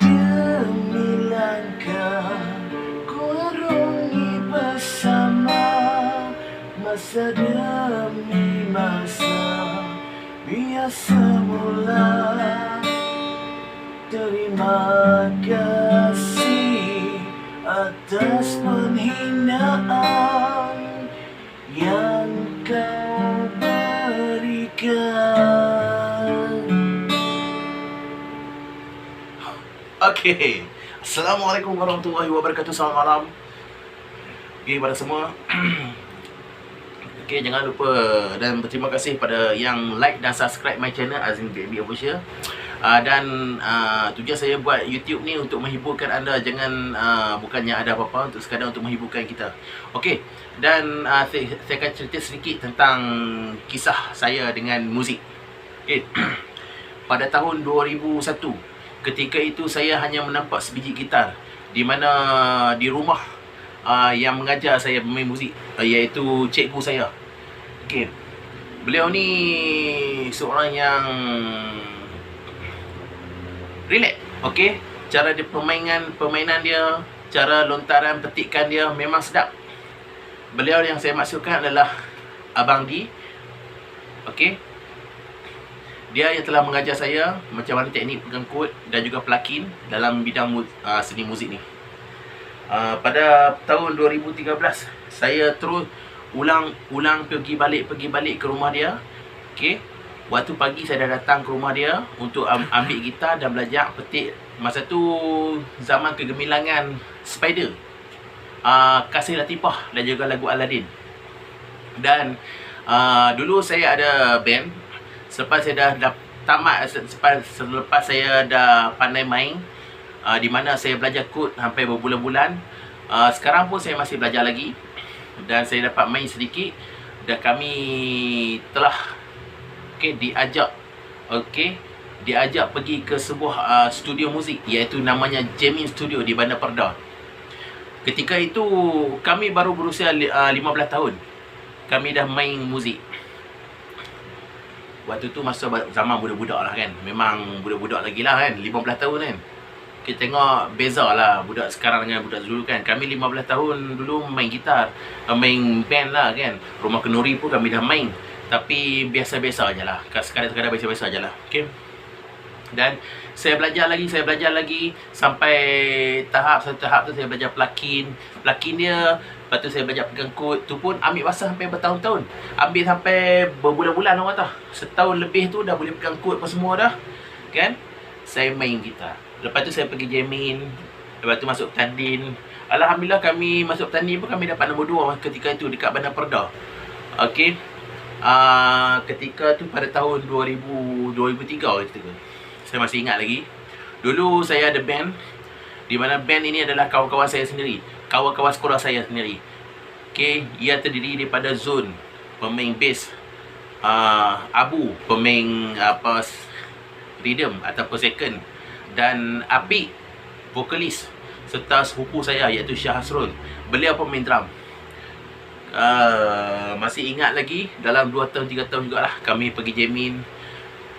demi langkah ku arungi bersama, masa demi masa biar semula. Terima kasih atas penghinaan yang kau berikan. Okay, Assalamualaikum warahmatullahi wabarakatuh. Selamat malam pada semua. Okay, jangan lupa dan berterima kasih pada yang like dan subscribe my channel Azim BNB Official. Dan tujuan saya buat YouTube ni untuk menghiburkan anda, jangan bukannya ada apa-apa, untuk sekadar untuk menghiburkan kita. Okey, dan saya akan cerita sedikit tentang kisah saya dengan muzik. Okey. Pada tahun 2001, ketika itu saya hanya menampak sebiji gitar di mana di rumah yang mengajar saya bermain muzik, iaitu cikgu saya. Okey. Beliau ni seorang yang relax. Okey, cara dia permainan dia, cara lontaran petikan dia memang sedap. Beliau yang saya maksudkan adalah Abang D. Okey. Dia yang telah mengajar saya macam mana teknik pegang kod dan juga pelakin dalam bidang seni muzik ni. Pada tahun 2013 saya terus ulang pergi balik ke rumah dia. Okey. Waktu pagi saya dah datang ke rumah dia untuk ambil gitar dan belajar petik. Masa tu zaman kegemilangan Spider, Kasih Latifah dan juga lagu Aladdin. Dan dulu saya ada band. Selepas saya dah tamat, selepas saya dah pandai main, di mana saya belajar kod sampai berbulan-bulan. Sekarang pun saya masih belajar lagi dan saya dapat main sedikit. Dan kami telah diajak pergi ke sebuah studio muzik, iaitu namanya Jamming Studio di Bandar Perda. Ketika itu kami baru berusia 15 tahun. Kami dah main muzik. Waktu tu masa zaman budak-budak lah kan. Memang budak-budak lagi lah kan, 15 tahun kan. Kita tengok beza lah budak sekarang dengan budak dulu kan. Kami 15 tahun dulu main gitar, main band lah kan. Rumah Kenuri pun kami dah main. Tapi biasa-biasa je lah. Sekadar biasa-biasa je lah. Okay. Dan saya belajar lagi sampai satu tahap tu saya belajar pelakin dia. Lepas tu saya belajar pegang kod. Tu pun ambil masa sampai bertahun-tahun. Ambil sampai berbulan-bulan orang kata. Setahun lebih tu dah boleh pegang kod apa semua dah. Kan? Saya main gitar. Lepas tu saya pergi jamming. Lepas tu masuk tanding. Alhamdulillah kami masuk tanding pun kami dapat nombor 2 ketika itu dekat Bandar Perda. Okey. Ketika tu pada tahun 2003 gitu. Saya masih ingat lagi. Dulu saya ada band, di mana band ini adalah kawan-kawan saya sendiri, kawan-kawan sekolah saya sendiri. Okey, ia terdiri daripada Zul, pemain bass, Abu, pemain rhythm ataupun second, dan Apik, vokalis, serta sepupu saya iaitu Syah Hasrul. Beliau pemain drum. Masih ingat lagi, dalam 2 tahun 3 tahun jugalah kami pergi jamming.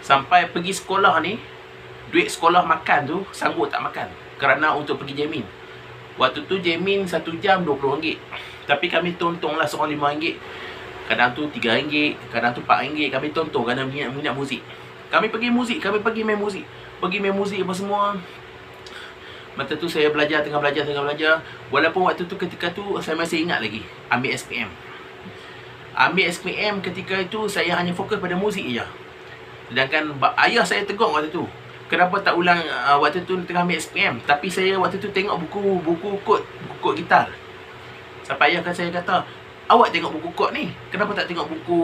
Sampai pergi sekolah ni, duit sekolah makan tu sanggup tak makan kerana untuk pergi jamming. Waktu tu jamming 1 jam RM20. Tapi kami tontong lah seorang RM5. Kadang tu RM3, kadang tu RM4. Kami tontong kerana minat muzik. Kami pergi main muzik. Pergi main muzik apa semua. Masa tu saya tengah belajar. Walaupun waktu tu ketika tu saya masih ingat lagi ambil SPM. Ambil SPM ketika itu saya hanya fokus pada muzik je. Sedangkan ayah saya tegur waktu tu, kenapa tak ulang waktu tu tengah ambil SPM. Tapi saya waktu tu tengok buku kod gitar. Sampai ayah saya kata, awak tengok buku kod ni, kenapa tak tengok buku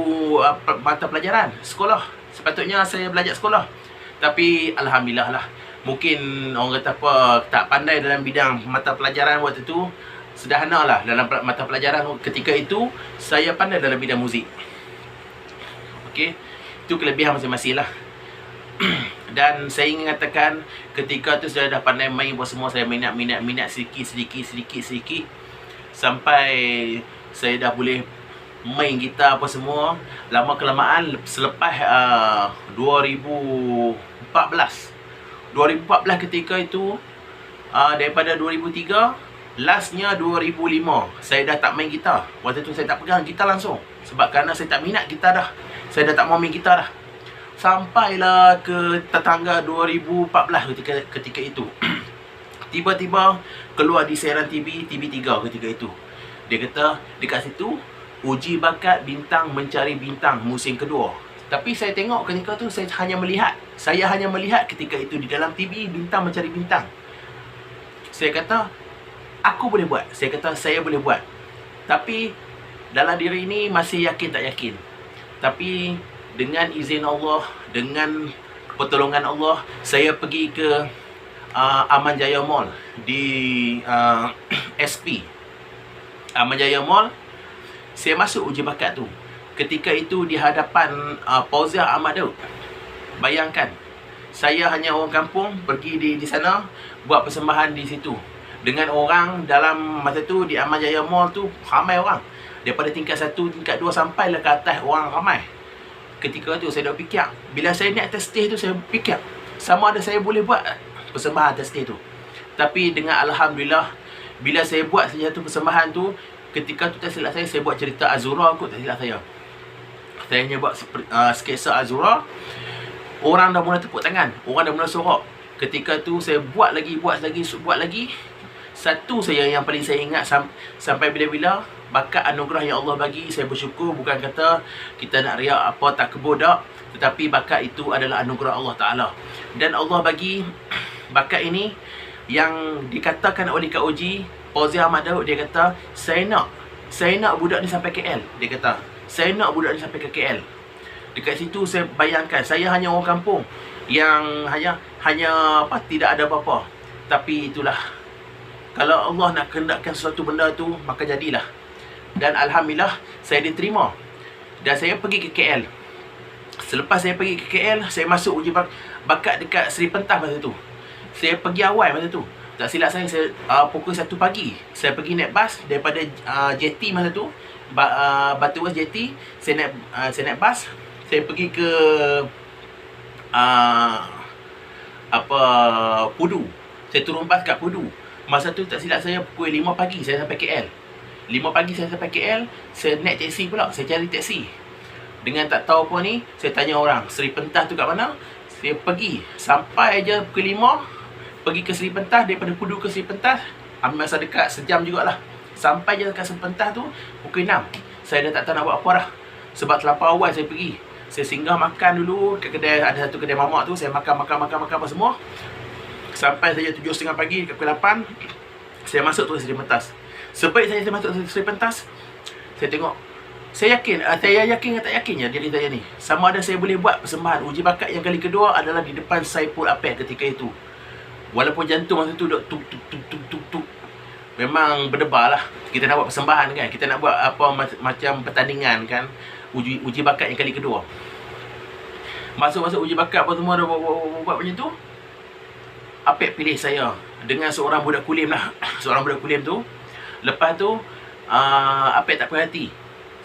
mata pelajaran sekolah? Sepatutnya saya belajar sekolah. Tapi alhamdulillah lah, mungkin orang kata apa, tak pandai dalam bidang mata pelajaran waktu tu. Sederhana lah dalam mata pelajaran ketika itu, saya pandai dalam bidang muzik. Okey, itu kelebihan masing-masing lah. Dan saya ingin katakan, ketika tu saya dah pandai main apa semua, saya minat sedikit. Sampai saya dah boleh main gitar apa semua. Lama kelamaan selepas 2014 2014 ketika itu, daripada 2003, lastnya 2005 saya dah tak main gitar. Waktu tu saya tak pegang gitar langsung, sebab kerana saya tak minat gitar dah. Saya dah tak mau main gitar dah. Sampailah ke tetangga 2014 ketika itu. Tiba-tiba keluar di siaran TV3 ketika itu. Dia kata dekat situ, uji bakat bintang mencari bintang musim kedua. Tapi saya tengok ketika tu, saya hanya melihat ketika itu di dalam TV, bintang mencari bintang. Saya kata aku boleh buat. Saya kata saya boleh buat. Tapi dalam diri ini masih yakin tak yakin. Tapi dengan izin Allah, dengan pertolongan Allah, saya pergi ke Aman Jaya Mall di SP. Aman Jaya Mall. Saya masuk uji bakat tu. Ketika itu di hadapan Fauzia Ahmad Daud. Bayangkan, saya hanya orang kampung pergi di sana buat persembahan di situ. Dengan orang dalam masa tu di Aman Jaya Mall tu ramai orang. Daripada tingkat 1, tingkat 2 sampailah ke atas orang ramai. Ketika tu saya dah fikir, bila saya naik atas stage tu, saya fikir sama ada saya boleh buat persembahan atas stage tu. Tapi dengan alhamdulillah, bila saya buat satu persembahan tu, ketika tu tak silap saya buat cerita Azura kot, tak silap saya. Saya hanya buat sketsa Azura. Orang dah mula tepuk tangan, orang dah mula sorak. Ketika tu saya buat lagi. Satu saya yang paling saya ingat sampai bila-bila, bakat anugerah yang Allah bagi, saya bersyukur. Bukan kata kita nak riak apa, tak kebodak, tetapi bakat itu adalah anugerah Allah Ta'ala. Dan Allah bagi bakat ini yang dikatakan oleh Kak Oji, Fauzia Ahmad Daud. Dia kata, saya nak budak ni sampai KL. Dia kata, saya nak budak ni sampai ke KL. Dekat situ saya bayangkan, saya hanya orang kampung yang hanya apa, tidak ada apa-apa. Tapi itulah, kalau Allah nak kehendakkan sesuatu benda tu, maka jadilah. Dan alhamdulillah saya diterima. Dan saya pergi ke KL. Selepas saya pergi ke KL, saya masuk uji bakat dekat Seri Pentas masa tu. Saya pergi awal masa tu. Tak silap saya pukul 1 pagi. Saya pergi naik bas daripada JT masa tu, Batu West JT. Saya naik bas. Saya pergi ke Pudu. Saya turun bas kat Pudu. Masa tu tak silap saya pukul 5 pagi saya sampai KL. 5 pagi saya sampai KL. Saya naik taksi pula. Saya cari taksi. Dengan tak tahu apa ni, saya tanya orang, Seri Pentas tu kat mana? Saya pergi. Sampai je pukul 5. Pergi ke Seri Pentas. Daripada Pudu ke Seri Pentas, ambil masa dekat sejam jugalah. Sampai je dekat Seri Pentas tu pukul 6. Saya dah tak tahu nak buat apa dah. Sebab terlampau awal saya pergi. Saya singgah makan dulu kat kedai, ada satu kedai mamak tu. Saya makan apa semua. Sampai saja 7.30 pagi, kat pukul 8 saya masuk tu Seri Pentas. Sebaik saya masuk Seri Pentas, saya tengok, saya yakin tak yakinnya diri saya ni, sama ada saya boleh buat persembahan. Uji bakat yang kali kedua adalah di depan Saipul Apek ketika itu. Walaupun jantung masa tu duk tuk. Memang berdebar lah. Kita nak buat persembahan kan, kita nak buat apa macam pertandingan kan. Uji bakat yang kali kedua. Masuk uji bakat apa semua dah buat macam tu. Apek pilih saya dengan seorang budak kulim lah. Seorang budak kulim tu. Lepas tu Apek tak puas hati,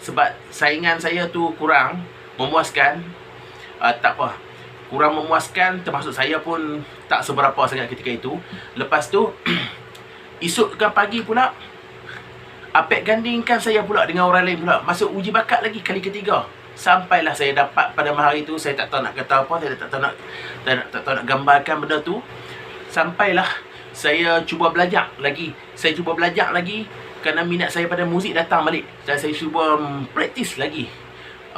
sebab saingan saya tu kurang memuaskan. Tak apa, kurang memuaskan, termasuk saya pun tak seberapa sangat ketika itu. Lepas tu esok pagi pula Apek gandingkan saya pula dengan orang lain pula, masuk uji bakat lagi kali ketiga. Sampailah saya dapat pada hari itu. Saya tak tahu nak kata apa, saya tak tahu nak gambarkan benda tu. Sampailah saya cuba belajar lagi. Kerana minat saya pada muzik datang balik. Dan saya cuba praktis lagi.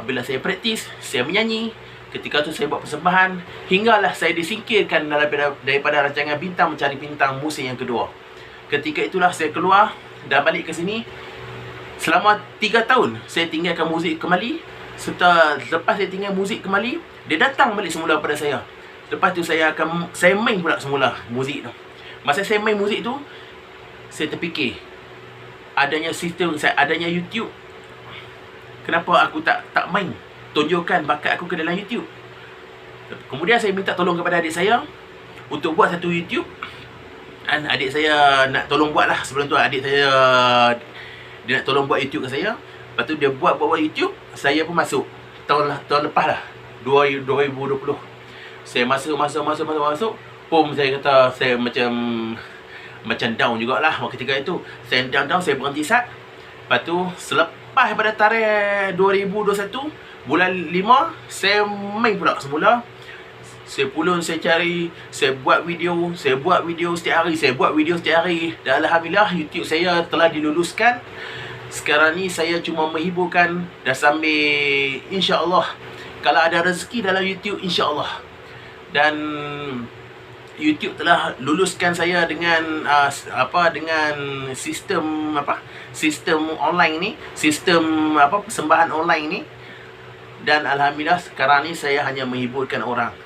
Bila saya praktis, saya menyanyi. Ketika tu saya buat persembahan. Hinggalah saya disingkirkan daripada rancangan Bintang Mencari Bintang musim yang kedua. Ketika itulah saya keluar dan balik ke sini. Selama 3 tahun saya tinggalkan muzik kembali. Lepas saya tinggal muzik kembali, dia datang balik semula pada saya. Lepas tu saya main pula semula muzik tu. Masa saya main muzik tu, saya terfikir, adanya sistem, adanya YouTube, kenapa aku tak main, tunjukkan bakat aku ke dalam YouTube. Kemudian saya minta tolong kepada adik saya untuk buat satu YouTube. Dan adik saya nak tolong buat lah. Sebelum tu adik saya, dia nak tolong buat YouTube ke saya. Lepas tu dia buat YouTube. Saya pun masuk tahun lepas lah, 2020. Saya masuk. pun saya kata saya macam down jugalah ketika itu. Saya down, saya berhenti sat. Lepas tu selepas pada tarikh 2021 bulan 5, saya main pula semula. Saya pulun, saya cari, saya buat video setiap hari, dan alhamdulillah YouTube saya telah diluluskan. Sekarang ni saya cuma menghiburkan dan sambil insya-Allah kalau ada rezeki dalam YouTube, insya-Allah. Dan YouTube telah luluskan saya dengan dengan sistem online ni, sistem persembahan online ni. Dan alhamdulillah sekarang ni saya hanya menghiburkan orang.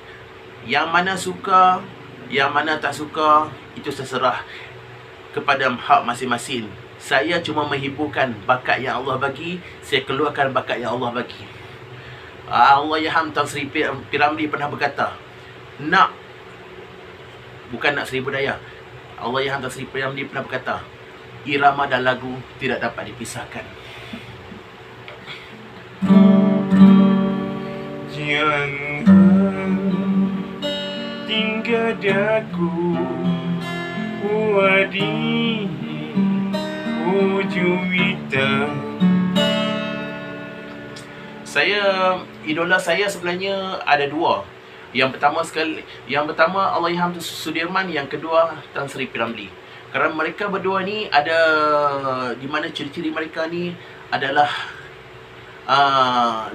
Yang mana suka, yang mana tak suka, itu terserah kepada hak masing-masing. Saya cuma menghiburkan bakat yang Allah bagi. Saya keluarkan bakat yang Allah bagi. Allahyarham Tan Sri P.Ramlee pernah berkata, bukan nak seribu daya. Allahyarham Tan Sri P.Ramlee pernah berkata, irama dan lagu tidak dapat dipisahkan. Jangan tinggal daku wadi ujung wita. Idola saya sebenarnya ada dua. Yang pertama Allahyarham Sudirman, yang kedua Tan Sri P.Ramlee. Kerana mereka berdua ni ada di mana ciri-ciri mereka ni adalah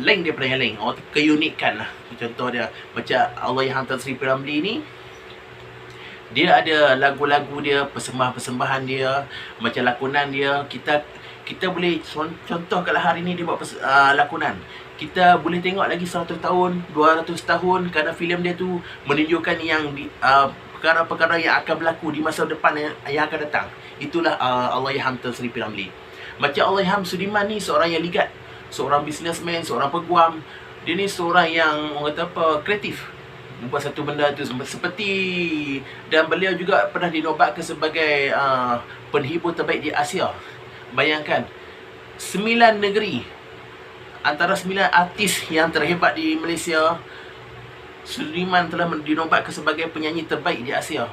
lain daripada yang lain. Keunikan lah. Contoh dia macam Allahyarham Tan Sri P.Ramlee ni, dia ada lagu-lagu dia, persembahan-persembahan dia, macam lakonan dia. Kita boleh contoh kalau hari ni dia buat lakonan, kita boleh tengok lagi 100 tahun, 200 tahun, kerana filem dia tu menunjukkan yang perkara-perkara yang akan berlaku di masa depan yang akan datang. Itulah Allahyarham Tan Sri P.Ramlee. Macam Allahyarham Sudirman ni seorang yang ligat, seorang businessman, seorang peguam. Dia ni seorang yang orang kata kreatif, membuat satu benda tu seperti, dan beliau juga pernah dinobatkan sebagai penghibur terbaik di Asia. Bayangkan, 9 negeri antara 9 artis yang terhebat di Malaysia, Sudirman telah dinobatkan sebagai penyanyi terbaik di Asia,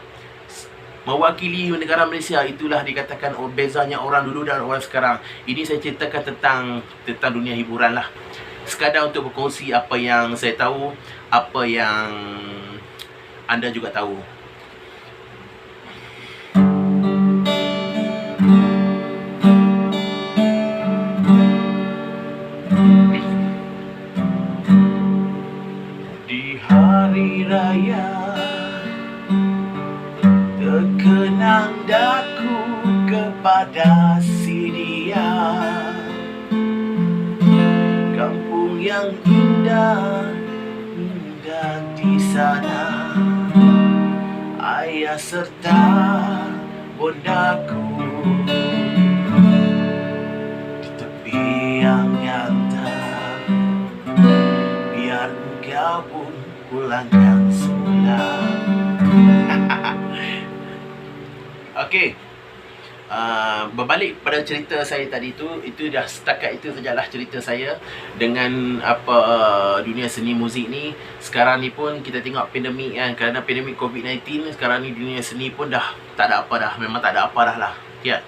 mewakili negara Malaysia. Itulah dikatakan bezanya orang dulu dan orang sekarang. Ini saya ceritakan tentang dunia hiburan lah, sekadar untuk berkongsi apa yang saya tahu, apa yang anda juga tahu. Di hari raya terkenang daku kepada si dia, kampung yang indah di sana. Ayah serta bondaku di tepi yang nyata, biar engkau pun pulang yang semula. Okey, berbalik pada cerita saya tadi itu dah setakat itu sajalah cerita saya dengan dunia seni muzik ni. Sekarang ni pun kita tengok pandemik kan, kerana pandemik COVID-19, sekarang ni dunia seni pun dah tak ada apa dah. Memang tak ada apa dah lah. Ya,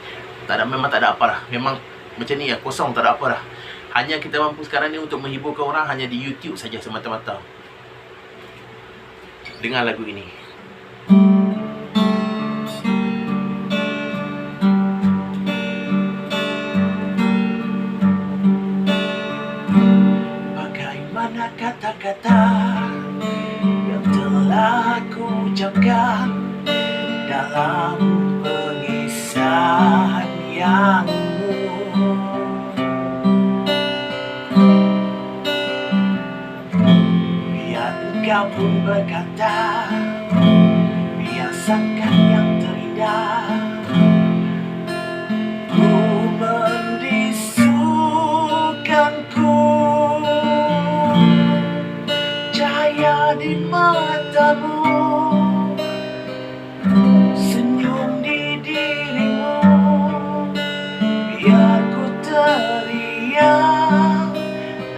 memang tak ada apa dah. Memang macam ni ya, kosong, tak ada apa dah. Hanya kita mampu sekarang ni untuk menghiburkan orang hanya di YouTube saja semata-mata. Dengar lagu ini. Bagaimana kata-kata yang telah aku ucapkan dalam pengisah yangmu, biar engkau pun berkata, biasakan yang terindah. Ku mendisukanku cahaya di matamu, senyum di dirimu, biar ku teriak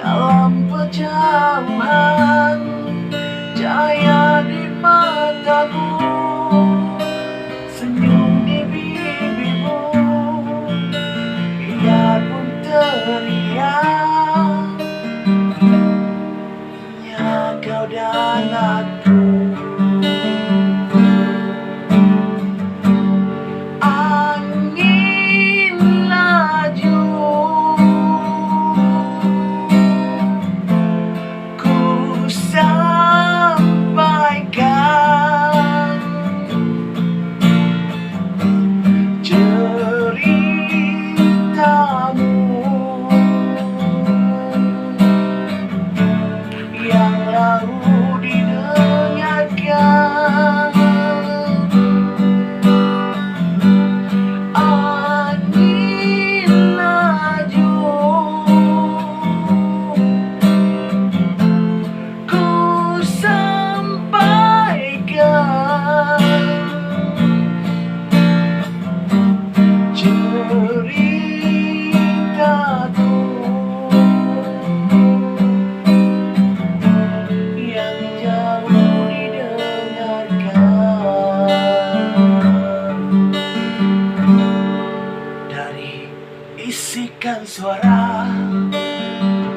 dalam perjauhan. Cahaya di matamu,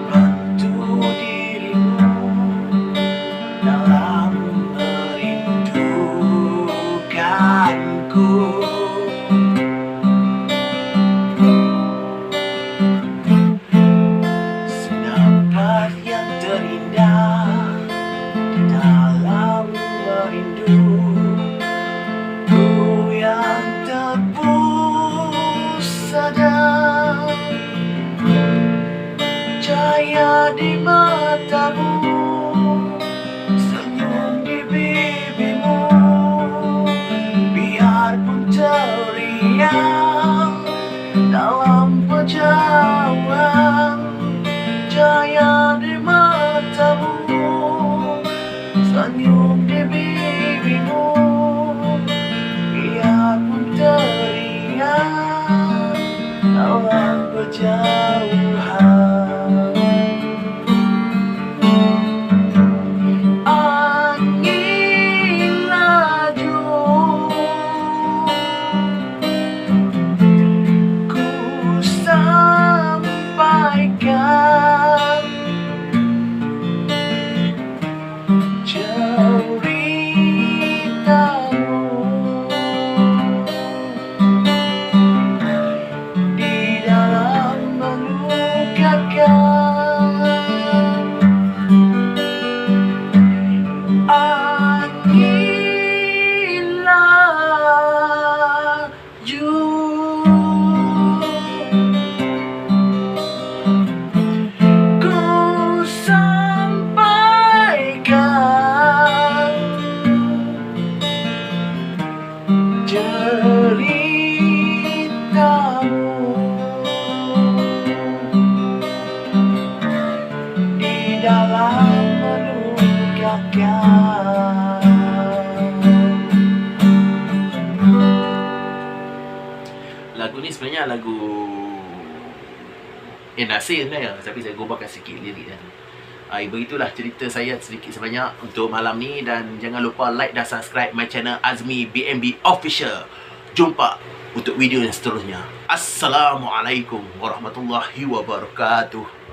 bantu dirimu dalam merindukanku. Senapas yang terindah dalam merindu, ku yang terpusada, cahaya di matamu, senyum di bibirmu, biarpun teriak dalam perjauhan. Cahaya di matamu, senyum di bibirmu, biarpun teriak dalam berjauhan. Angin laju, ku sampaikan ceritamu di dalam melukakan. Angin laju, ku sampaikan ceritamu di dalam melukakan. Lagu ni sebenarnya lagu Nasir sebenarnya, tapi saya gubahkan sikit lirik kan. Begitulah cerita saya sedikit sebanyak untuk malam ni, dan jangan lupa like dan subscribe my channel Azmi BNB Official. Jumpa untuk video yang seterusnya. Assalamualaikum warahmatullahi wabarakatuh.